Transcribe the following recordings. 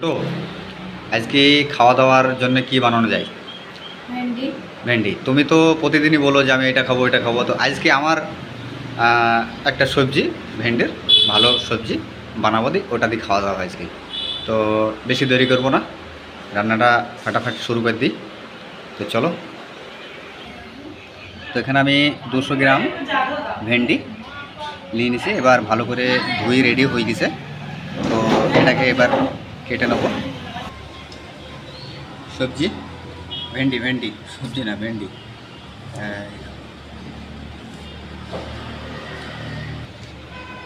তো আজকে খাওয়া দাওয়ার জন্য কি বানানো যায়? ভেন্ডি। ভেন্ডি। তুমি তো প্রতিদিনই বলো যে আমি এটা খাবো এটা খাবো, তো আজকে আমার একটা সবজি, ভেন্ডির ভালো সবজি বানাবো, দিই ওটা দিয়ে খাওয়া দাওয়া আজকে। তো বেশি দেরি করবো না, রান্নাটা ফাটাফাটি শুরু করে দিই। তো চলো। তো এখানে আমি 200 গ্রাম ভেন্ডি নিয়ে নিছি, এবার ভালো করে ধুয়ে রেডি হয়ে গেছে। তো এটাকে এবার কেটে নেবো। সবজি ভেন্ডি, ভেন্ডি সবজি না, ভেন্ডি।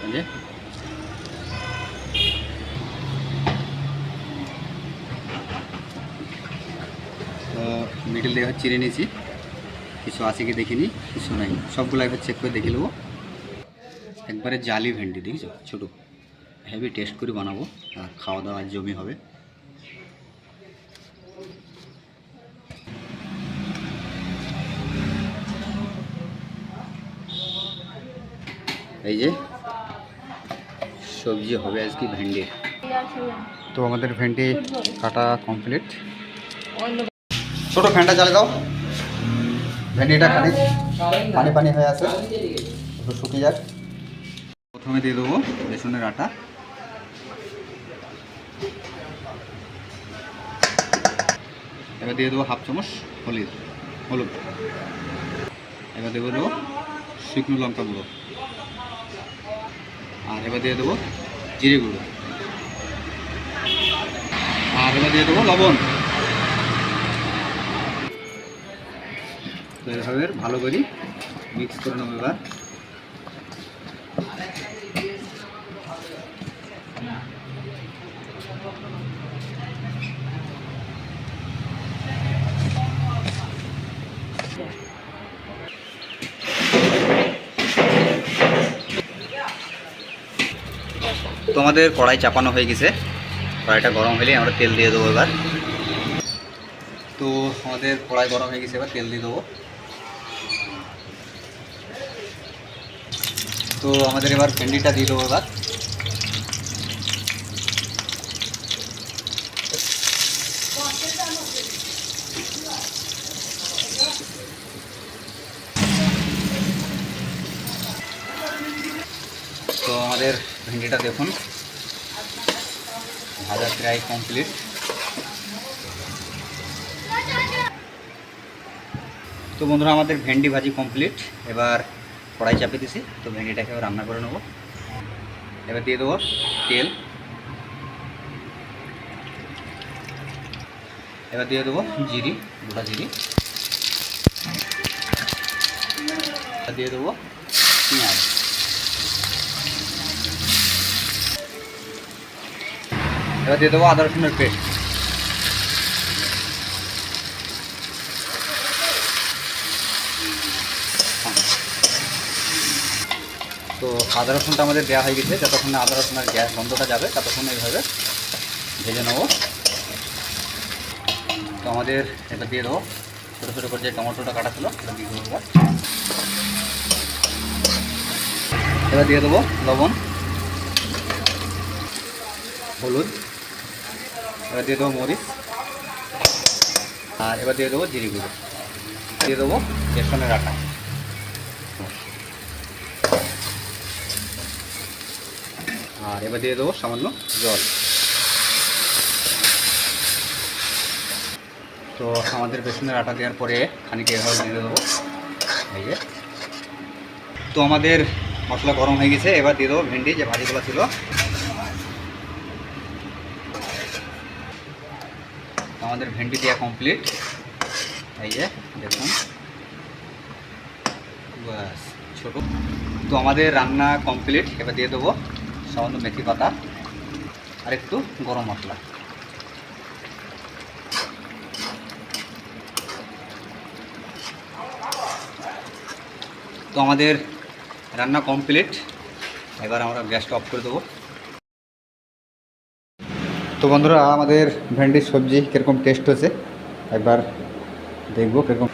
এই যে তো মিডিল দিয়ে চিড়ে নিয়েছি, কিছু আছে কি দেখিনি, কিছু নাই, সবগুলো একবার চেক করে দেখে নেবো। একবারে জালি ভেন্ডি দেখেছো, ছোটো, হেভি টেস্ট করে বানাবো আর খাওয়া দাওয়ার জমি হবে। এই যে সবজি হবে আজকে ভেন্ডির। তো আমাদের ভেন্ডি কাটা কমপ্লিট। ছোটো ফ্যানটা চালে দাও, ভেন্ডিটা খানিক পানি পানি হয়ে আছে, একটু শুকিয়ে যাক। প্রথমে দিয়ে দেবো বেসনের আটা, এবার দিয়ে দেবো 1/2 চামচ হলুদ, এবার দেবো শুকনো লঙ্কা গুঁড়ো, আর এবার দিয়ে দেবো জিরে গুঁড়ো, আর এবার দিয়ে দেবো লবণ। তো এভাবে ভালো করে মিক্স করে নেবো। এবার তো আমাদের কড়াই চাপানো হয়ে গেছে, কড়াইটা গরম হলে আমরা তেল দিয়ে দেবো এবার। তো আমাদের কড়াই গরম হয়ে গেছে, এবার তেল দিয়ে দেবো। তো আমাদের এবার ভেন্ডিটা দিয়ে দেবো এবার। তো আমাদের ভেন্ডিটা দেখুন ভাজা প্রায় কমপ্লিট। তো বন্ধুরা আমাদের ভেন্ডি ভাজি কমপ্লিট, এবার কড়াই চাপিয়ে দিছি। তো ভেন্ডিটাকে রান্না করে নেবো। এবার দিয়ে দেবো তেল, এবার দিয়ে দেবো জিরি, গোটা জিরি, দিয়ে দেবো পেঁয়াজ, এবার দিয়ে দেবো আদা রসুনের পেস্ট। তো আদা রসুনটা আমাদের দেওয়া হয়ে গেছে, যতক্ষণ আদা রসুনের গ্যাস গন্ধটা যাবে ততক্ষণ এইভাবে ভেজে নেবো। তো আমাদের এটা দিয়ে দেবো ছোটো ছোটো করে যে টমেটোটা কাটা ছিল সেটা দিয়ে দেবো। এবার দিয়ে দেবো লবণ, হলুদ, এবার দিয়ে দেবো মরিচ, আর এবার দিয়ে দেবো জিরে গুঁড়ো, দিয়ে দেবো বেসনের আটা, আর এবার দিয়ে দেবো সামান্য জল। তো আমাদের বেসনের আটা দেওয়ার পরে খানিকটা এভাবে দিয়ে দেবো। এই যে তো আমাদের মশলা গরম হয়ে গেছে, এবার দিয়ে দেবো ভেন্ডি যে ভাজিগুলো ছিল। আমাদের ভেন্ডি দেওয়া কমপ্লিট। এই যে দেখুন, বাস ছোটো। তো আমাদের রান্না কমপ্লিট, এবার দিয়ে দেবো সামান্য মেথি পাতা আর একটু গরম মশলা। তো আমাদের রান্না কমপ্লিট, এবার আমরা গ্যাসটা অফ করে দেবো। তো বন্ধুরা আমাদের ভেন্ডির সবজি কীরকম টেস্ট হয়েছে একবার দেখবো কীরকম।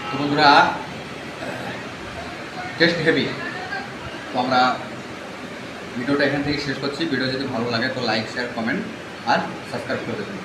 তো বন্ধুরা টেস্ট হেভি। তো আমরা ভিডিওটা এখান থেকে শেষ করছি। ভিডিও যদি ভালো লাগে তো লাইক, শেয়ার, কমেন্ট আর সাবস্ক্রাইব করে দেবেন।